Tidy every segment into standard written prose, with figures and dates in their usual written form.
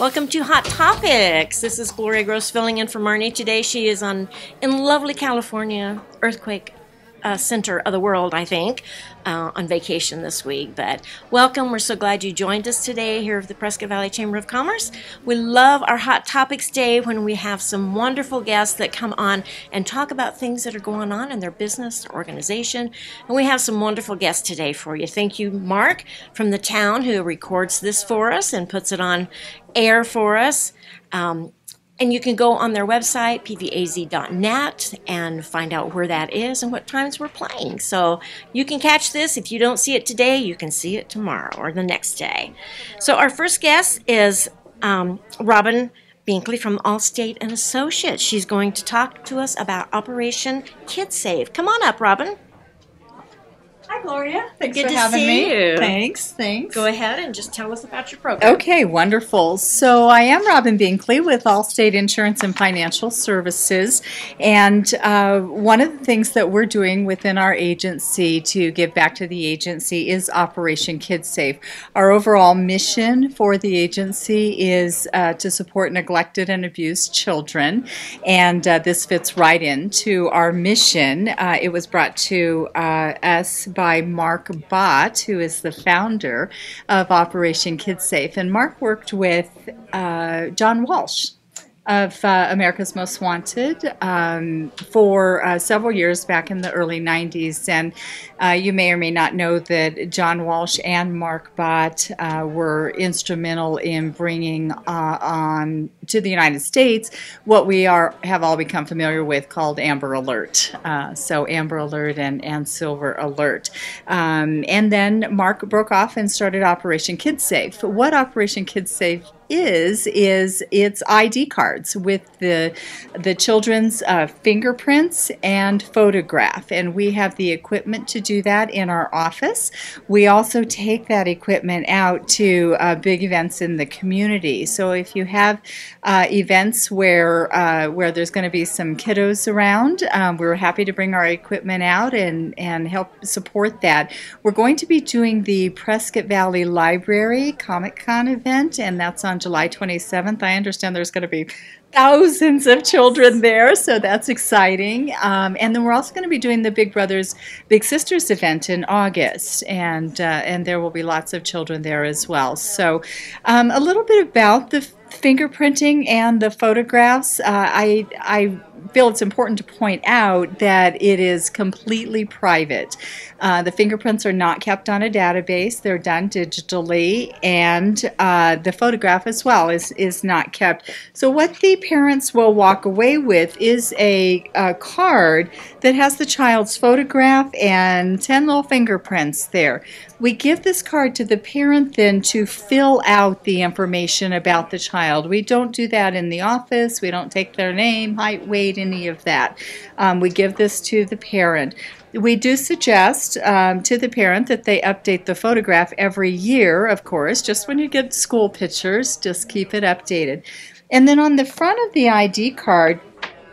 Welcome to Hot Topics. This is Gloria Gross filling in for Marnie. Today she is in lovely California, earthquake center of the world, I think, on vacation this week. But welcome. We're so glad you joined us today here at the Prescott Valley Chamber of Commerce. We love our Hot Topics Day when we have some wonderful guests that come on and talk about things that are going on in their business, their organization. And we have some wonderful guests today for you. Thank you, Mark, from the town who records this for us and puts it on air for us. And you can go on their website, pvaz.net, and find out where that is and what times we're playing. So you can catch this. If you don't see it today, you can see it tomorrow or the next day. So our first guest is Robin Binkley from Allstate and Associates. She's going to talk to us about Operation KidSafe. Come on up, Robin. Hi, Gloria. Thanks Good for to having see me. you. Thanks. Go ahead and just tell us about your program. Okay, wonderful. So I am Robin Binkley with Allstate Insurance and Financial Services, and one of the things that we're doing within our agency to give back to the agency is Operation KidSafe. Our overall mission for the agency is to support neglected and abused children, and this fits right into our mission. It was brought to us by Mark Bott, who is the founder of Operation KidSafe. And Mark worked with John Walsh of America's Most Wanted for several years back in the early 90s. And you may or may not know that John Walsh and Mark Bott were instrumental in bringing on to the United States what we have all become familiar with called Amber Alert. So Amber Alert and Silver Alert. And then Mark broke off and started Operation KidSafe. What Operation KidSafe is it's ID cards with the children's fingerprints and photograph, and we have the equipment to do that in our office. We also take that equipment out to big events in the community. So if you have events where there's going to be some kiddos around, we're happy to bring our equipment out and help support that. We're going to be doing the Prescott Valley Library Comic-Con event, and that's on July 27th. I understand there's going to be thousands of children there, so that's exciting. And then we're also going to be doing the Big Brothers Big Sisters event in August, and there will be lots of children there as well. So a little bit about the fingerprinting and the photographs. I feel it's important to point out that it is completely private. The fingerprints are not kept on a database. They're done digitally, and the photograph as well is not kept. So what the parents will walk away with is a card that has the child's photograph and 10 little fingerprints there. We give this card to the parent then to fill out the information about the child. We don't do that in the office. We don't take their name, height, weight, any of that. We give this to the parent. We do suggest to the parent that they update the photograph every year, of course. Just when you get school pictures, just keep it updated. And then on the front of the ID card,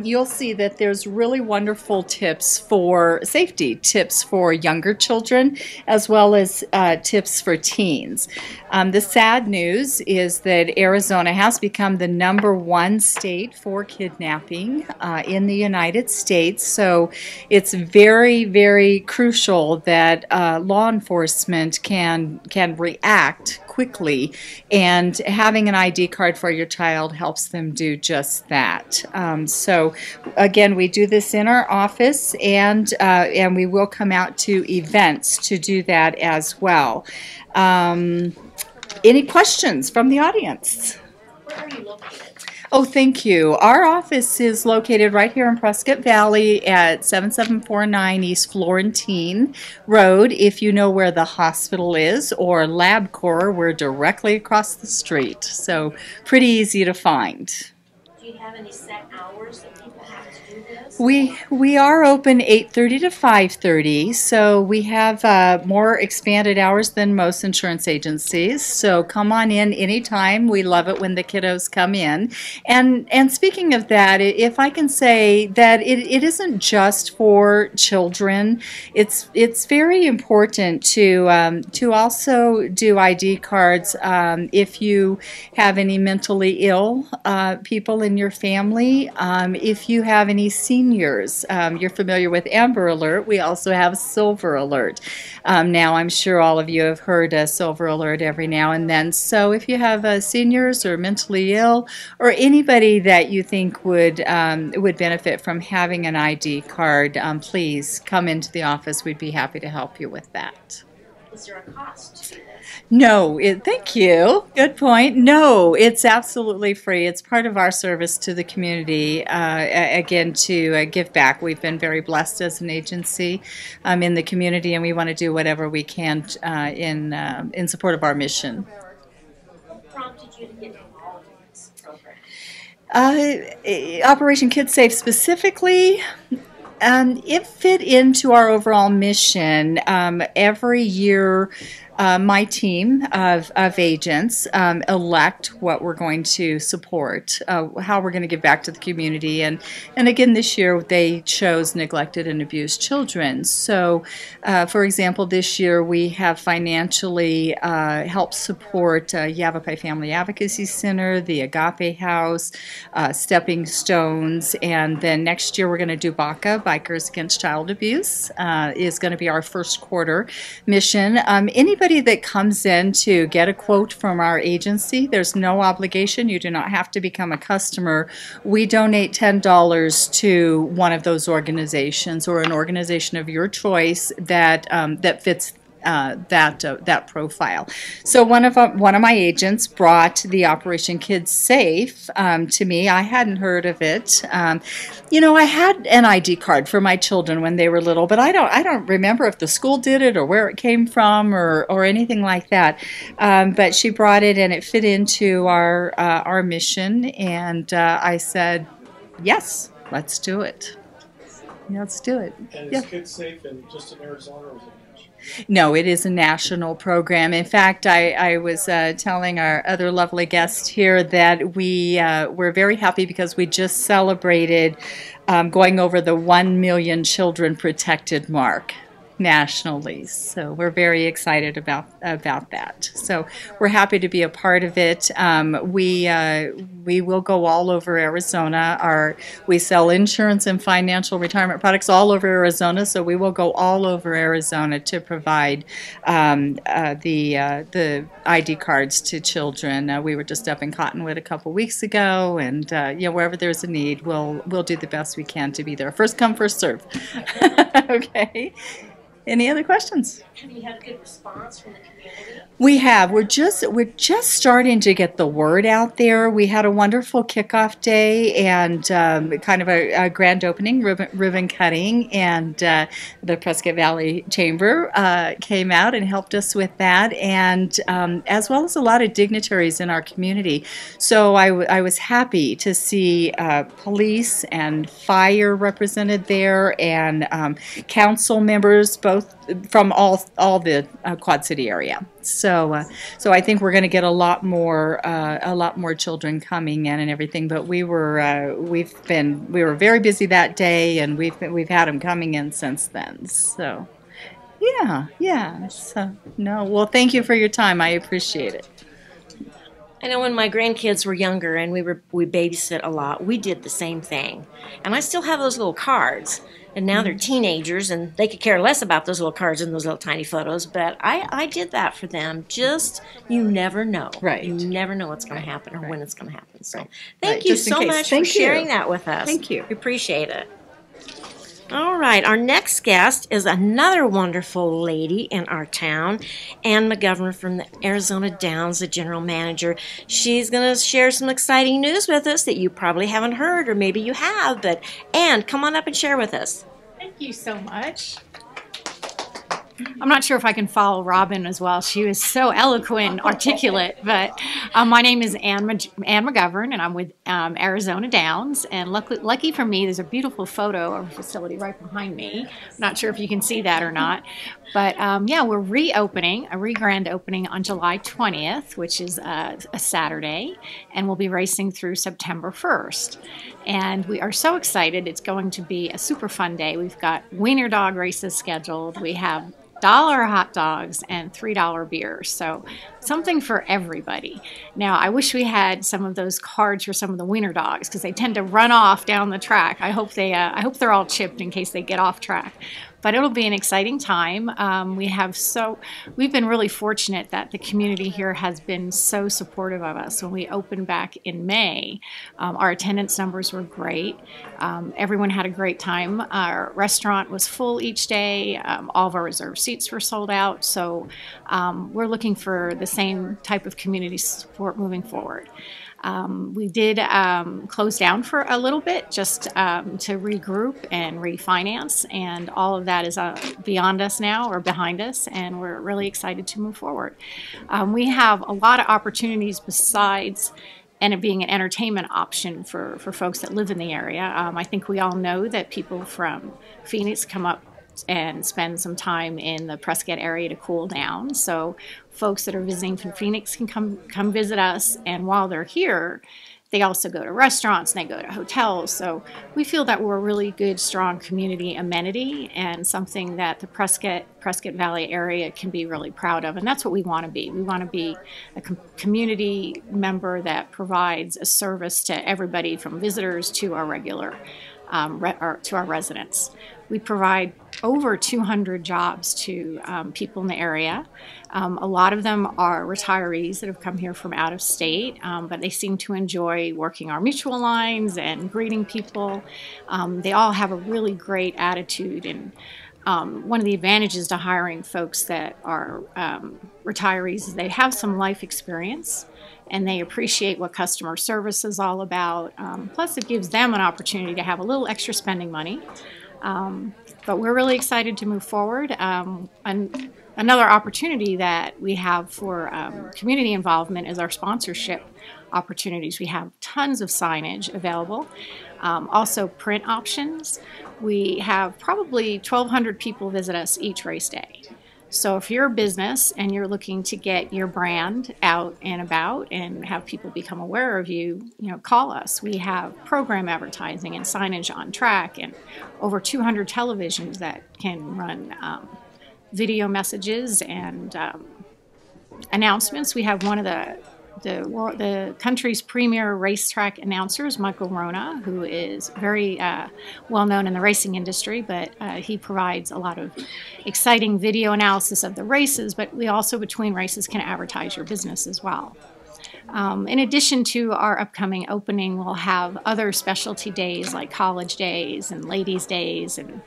you'll see that there's really wonderful tips for safety, tips for younger children, as well as tips for teens. The sad news is that Arizona has become the #1 state for kidnapping in the United States. So it's very, very crucial that law enforcement can react quickly, and having an ID card for your child helps them do just that. So again, we do this in our office, and we will come out to events to do that as well. Any questions from the audience? Where are you located? Oh, thank you. Our office is located right here in Prescott Valley at 7749 East Florentine Road. If you know where the hospital is or LabCorp, we're directly across the street. So pretty easy to find. Do you have any set hours that people have to do this? We are open 8:30 to 5:30, so we have more expanded hours than most insurance agencies. So come on in anytime. We love it when the kiddos come in. And speaking of that, if I can say that it isn't just for children. It's very important to also do ID cards if you have any mentally ill people in your family. If you have any seniors, you're familiar with Amber Alert. We also have Silver Alert. Now, I'm sure all of you have heard Silver Alert every now and then. So if you have seniors or mentally ill or anybody that you think would benefit from having an ID card, please come into the office. We'd be happy to help you with that. Is there a cost to do this? No, thank you. Good point. No, it's absolutely free. It's part of our service to the community, again, to give back. We've been very blessed as an agency in the community, and we want to do whatever we can in support of our mission. What prompted you to get involved in this program? Operation Kids Safe specifically, it fit into our overall mission. Every year, my team of agents elect what we're going to support, how we're going to give back to the community. And again, this year they chose neglected and abused children. So, for example, this year we have financially helped support Yavapai Family Advocacy Center, the Agape House, Stepping Stones, and then next year we're going to do BACA, Bikers Against Child Abuse, is going to be our first quarter mission. Anybody that comes in to get a quote from our agency, there's no obligation. You do not have to become a customer. We donate $10 to one of those organizations or an organization of your choice that fits that profile. So one of my agents brought the Operation Kids Safe to me. I hadn't heard of it. I had an ID card for my children when they were little, but I don't remember if the school did it or where it came from or anything like that. But she brought it, and it fit into our mission, and I said, yes, let's do it. Let's do it. And is Kids Safe just in Arizona, or is it national? No, it is a national program. In fact, I was telling our other lovely guests here that we're very happy because we just celebrated going over the 1 million children protected mark nationally. So we're very excited about that. So we're happy to be a part of it. We will go all over Arizona. We sell insurance and financial retirement products all over Arizona, so we will go all over Arizona to provide the ID cards to children. We were just up in Cottonwood a couple weeks ago, and wherever there's a need, we'll do the best we can to be there. First come, first serve. Okay. Any other questions? Have you had a good response from the community? We have. We're just starting to get the word out there. We had a wonderful kickoff day and kind of a grand opening, ribbon cutting, and the Prescott Valley Chamber came out and helped us with that, and as well as a lot of dignitaries in our community. So I was happy to see police and fire represented there, and council members, both from all the Quad City area. So I think we're going to get a lot more children coming in and everything. But we were very busy that day, and we've had them coming in since then. So yeah. So no, well, thank you for your time. I appreciate it. I know when my grandkids were younger and we babysit a lot, we did the same thing. And I still have those little cards. And now they're teenagers, and they could care less about those little cards and those little tiny photos. But I did that for them. Just, you never know. Right. You never know what's going to happen or when it's going to happen. So right. Thank you so much for sharing that with us. Thank you. We appreciate it. All right, our next guest is another wonderful lady in our town, Ann McGovern from the Arizona Downs, the general manager. She's going to share some exciting news with us that you probably haven't heard, or maybe you have, but Ann, come on up and share with us. Thank you so much. I'm not sure if I can follow Robin as well. She was so eloquent and articulate. But my name is Ann McGovern, and I'm with Arizona Downs. And lucky for me, there's a beautiful photo of a facility right behind me. I'm not sure if you can see that or not. But yeah, we're reopening, a grand opening on July 20th, which is a Saturday, and we'll be racing through September 1st. And we are so excited. It's going to be a super fun day. We've got wiener dog races scheduled. We have $1 hot dogs and $3 beers. So something for everybody. Now, I wish we had some of those cards for some of the wiener dogs because they tend to run off down the track. I hope they're all chipped in case they get off track. But it'll be an exciting time. We've been really fortunate that the community here has been so supportive of us. When we opened back in May, our attendance numbers were great. Everyone had a great time. Our restaurant was full each day. All of our reserved seats were sold out. So we're looking for the same type of community support moving forward. We did close down for a little bit just to regroup and refinance, and all of that is beyond us now, or behind us, and we're really excited to move forward. We have a lot of opportunities besides and it being an entertainment option for folks that live in the area. I think we all know that people from Phoenix come up and spend some time in the Prescott area to cool down. So folks that are visiting from Phoenix can come visit us, and while they're here, they also go to restaurants and they go to hotels. So we feel that we're a really good, strong community amenity and something that the Prescott Valley area can be really proud of, and that's what we want to be. We want to be a community member that provides a service to everybody from visitors to our regular to our residents. We provide over 200 jobs to people in the area. A lot of them are retirees that have come here from out of state, but they seem to enjoy working our mutual lines and greeting people. They all have a really great attitude, and one of the advantages to hiring folks that are retirees is they have some life experience and they appreciate what customer service is all about. Plus, it gives them an opportunity to have a little extra spending money. But we're really excited to move forward. Another opportunity that we have for community involvement is our sponsorship opportunities. We have tons of signage available, also print options. We have probably 1,200 people visit us each race day. So if you're a business and you're looking to get your brand out and about and have people become aware of you, call us. We have program advertising and signage on track and over 200 televisions that can run video messages and announcements. We have one of the country's premier racetrack announcers, Michael Rona, who is very well known in the racing industry, but he provides a lot of exciting video analysis of the races, but we also, between races, can advertise your business as well. In addition to our upcoming opening, we'll have other specialty days like college days and ladies' days, and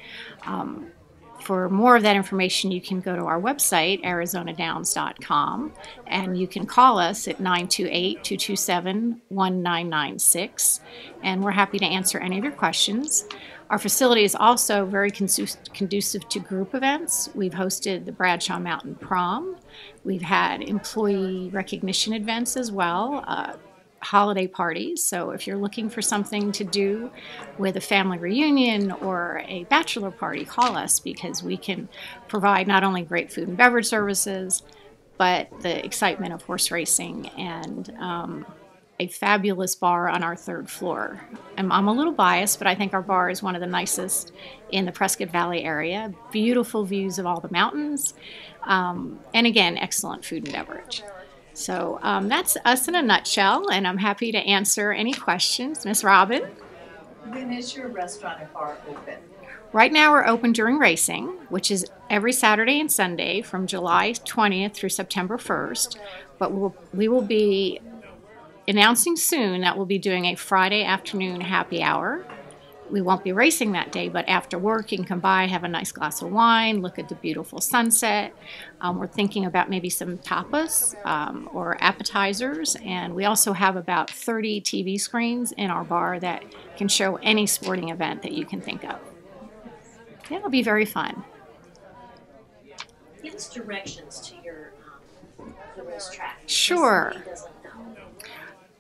for more of that information, you can go to our website, arizonadowns.com, and you can call us at 928-227-1996, and we're happy to answer any of your questions. Our facility is also very conducive to group events. We've hosted the Bradshaw Mountain Prom. We've had employee recognition events as well, holiday parties. So if you're looking for something to do with a family reunion or a bachelor party, call us, because we can provide not only great food and beverage services, but the excitement of horse racing and a fabulous bar on our third floor. I'm a little biased, but I think our bar is one of the nicest in the Prescott Valley area. Beautiful views of all the mountains, and again, excellent food and beverage. So that's us in a nutshell, and I'm happy to answer any questions. Miss Robin? When is your restaurant and bar open? Right now we're open during racing, which is every Saturday and Sunday from July 20th through September 1st. But we will be announcing soon that we'll be doing a Friday afternoon happy hour. We won't be racing that day, but after work you can come by, have a nice glass of wine, look at the beautiful sunset. We're thinking about maybe some tapas or appetizers, and we also have about 30 TV screens in our bar that can show any sporting event that you can think of. It'll be very fun. give us directions to the racetrack. Sure.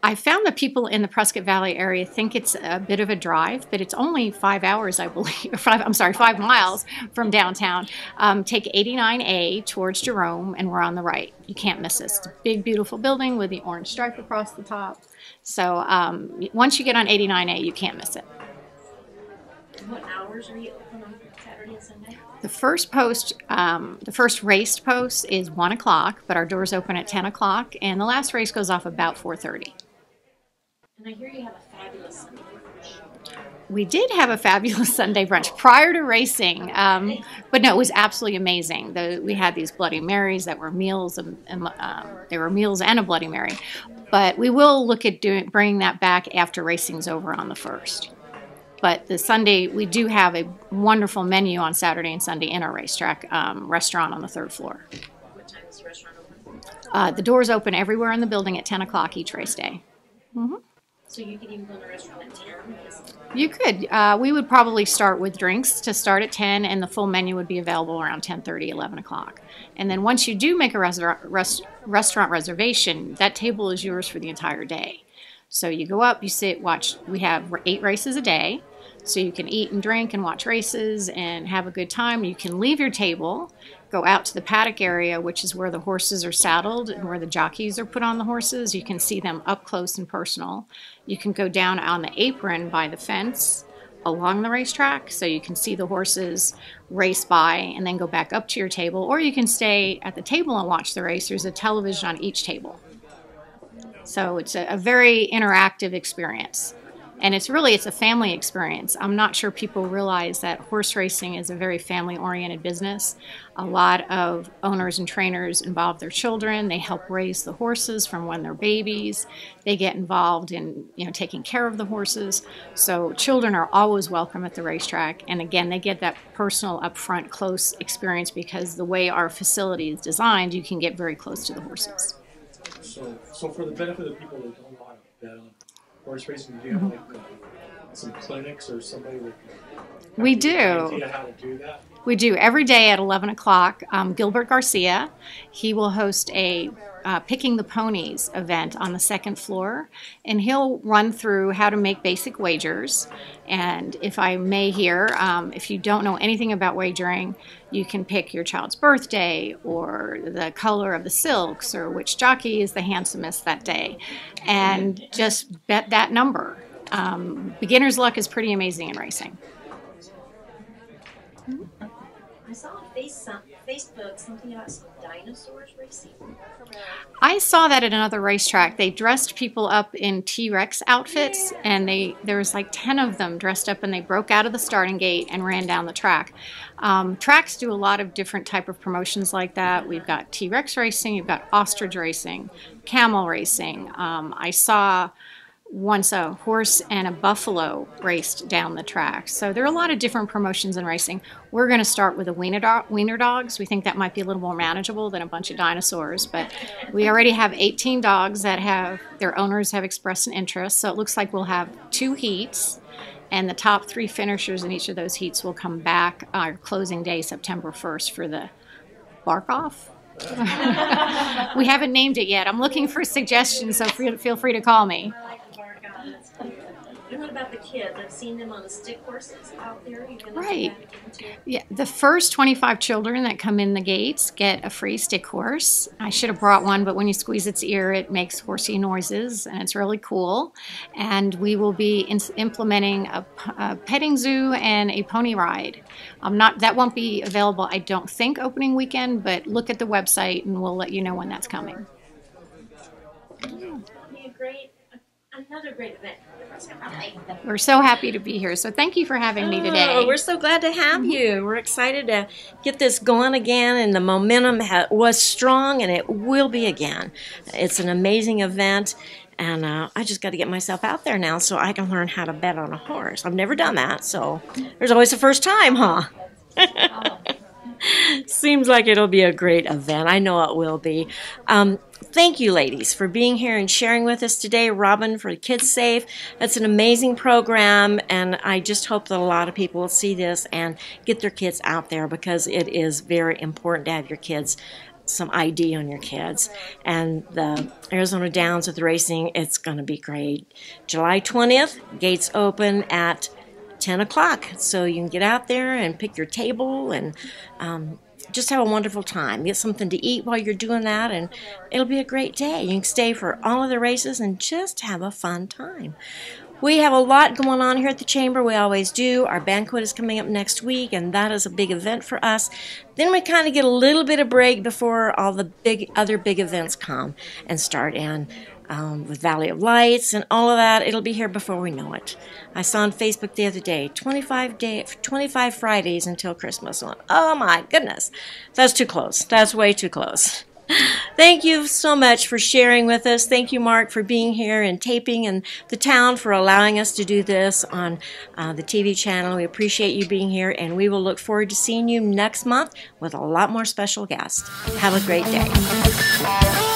I found that people in the Prescott Valley area think it's a bit of a drive, but it's only 5 hours, I believe. 5 miles from downtown. Take 89A towards Jerome, and we're on the right. You can't miss us. It's a big, beautiful building with the orange stripe across the top. So once you get on 89A, you can't miss it. What hours are you open on Saturday and Sunday? The first raced post is 1 o'clock, but our doors open at 10 o'clock, and the last race goes off about 4:30. And I hear you have a fabulous Sunday brunch. We did have a fabulous Sunday brunch prior to racing, but no, it was absolutely amazing. We had these Bloody Marys that were meals, and they were meals and a Bloody Mary. But we will look at bringing that back after racing's over on the 1st. But the Sunday, we do have a wonderful menu on Saturday and Sunday in our racetrack restaurant on the 3rd floor. What time is the restaurant open? The doors open everywhere in the building at 10 o'clock each race day. Mm-hmm. So you could even go to the restaurant at 10? You could. We would probably start with drinks to start at 10, and the full menu would be available around 10:30, 11 o'clock. And then once you do make a restaurant reservation, that table is yours for the entire day. So you go up, you sit, watch. We have 8 races a day, so you can eat and drink and watch races and have a good time. You can leave your table, go out to the paddock area, which is where the horses are saddled and where the jockeys are put on the horses. You can see them up close and personal. You can go down on the apron by the fence along the racetrack, so you can see the horses race by and then go back up to your table, or you can stay at the table and watch the race. There's a television on each table. So it's a very interactive experience. And it's a family experience. I'm not sure people realize that horse racing is a very family-oriented business. A lot of owners and trainers involve their children. They help raise the horses from when they're babies. They get involved in taking care of the horses. So children are always welcome at the racetrack. And again, they get that personal, upfront, close experience because the way our facility is designed, you can get very close to the horses. So for the benefit of the people that don't want to bet on horse racing, do you have some clinics or somebody that can We do. idea how to do that? We do. Every day at 11 o'clock, Gilbert Garcia, he will host a Picking the Ponies event on the 2nd floor, and he'll run through how to make basic wagers. And if I may here, if you don't know anything about wagering, you can pick your child's birthday or the color of the silks or which jockey is the handsomest that day, and just bet that number. Beginner's luck is pretty amazing in racing. I saw on Facebook something about some dinosaurs racing. I saw that at another racetrack. They dressed people up in T-Rex outfits, and there was like 10 of them dressed up, and they broke out of the starting gate and ran down the track. Tracks do a lot of different type of promotions like that. We've got T-Rex racing, you've got ostrich racing, camel racing. I saw once a horse and a buffalo raced down the track. So there are a lot of different promotions in racing. We're going to start with the wiener dogs. We think that might be a little more manageable than a bunch of dinosaurs, but we already have 18 dogs that their owners have expressed an interest. So it looks like we'll have 2 heats, and the top 3 finishers in each of those heats will come back our closing day, September 1st, for the bark-off. We haven't named it yet. I'm looking for suggestions, so feel free to call me. And what about the kids? I've seen them on the stick horses out there. Right. Yeah, the first 25 children that come in the gates get a free stick horse. I should have brought one, but when you squeeze its ear, it makes horsey noises, and it's really cool. And we will be implementing a petting zoo and a pony ride. That won't be available, I don't think, opening weekend, but look at the website, and we'll let you know when that's coming. Another great event for the Prescott Valley. We're so happy to be here. So thank you for having me today. We're so glad to have you. We're excited to get this going again, and the momentum was strong, and it will be again. It's an amazing event, and I just got to get myself out there now so I can learn how to bet on a horse. I've never done that, so there's always a first time, huh? Seems like it'll be a great event. I know it will be. thank you, ladies, for being here and sharing with us today. Robin for Kids Safe. That's an amazing program, and I just hope that a lot of people will see this and get their kids out there, because it is very important to have your kids, some ID on your kids. And the Arizona Downs with the racing, it's going to be great. July 20th, gates open at 10 o'clock. So you can get out there and pick your table and just have a wonderful time. Get something to eat while you're doing that, and it'll be a great day. You can stay for all of the races and just have a fun time. We have a lot going on here at the Chamber. We always do. Our banquet is coming up next week, and that is a big event for us. Then we kind of get a little bit of break before all the other big events come and start in. With Valley of Lights and all of that, it'll be here before we know it. I saw on Facebook the other day, 25 Fridays until Christmas. I went, oh my goodness, that's too close. That's way too close. Thank you so much for sharing with us. Thank you, Mark, for being here and taping, and the town for allowing us to do this on the TV channel. We appreciate you being here, and we will look forward to seeing you next month with a lot more special guests. Have a great day.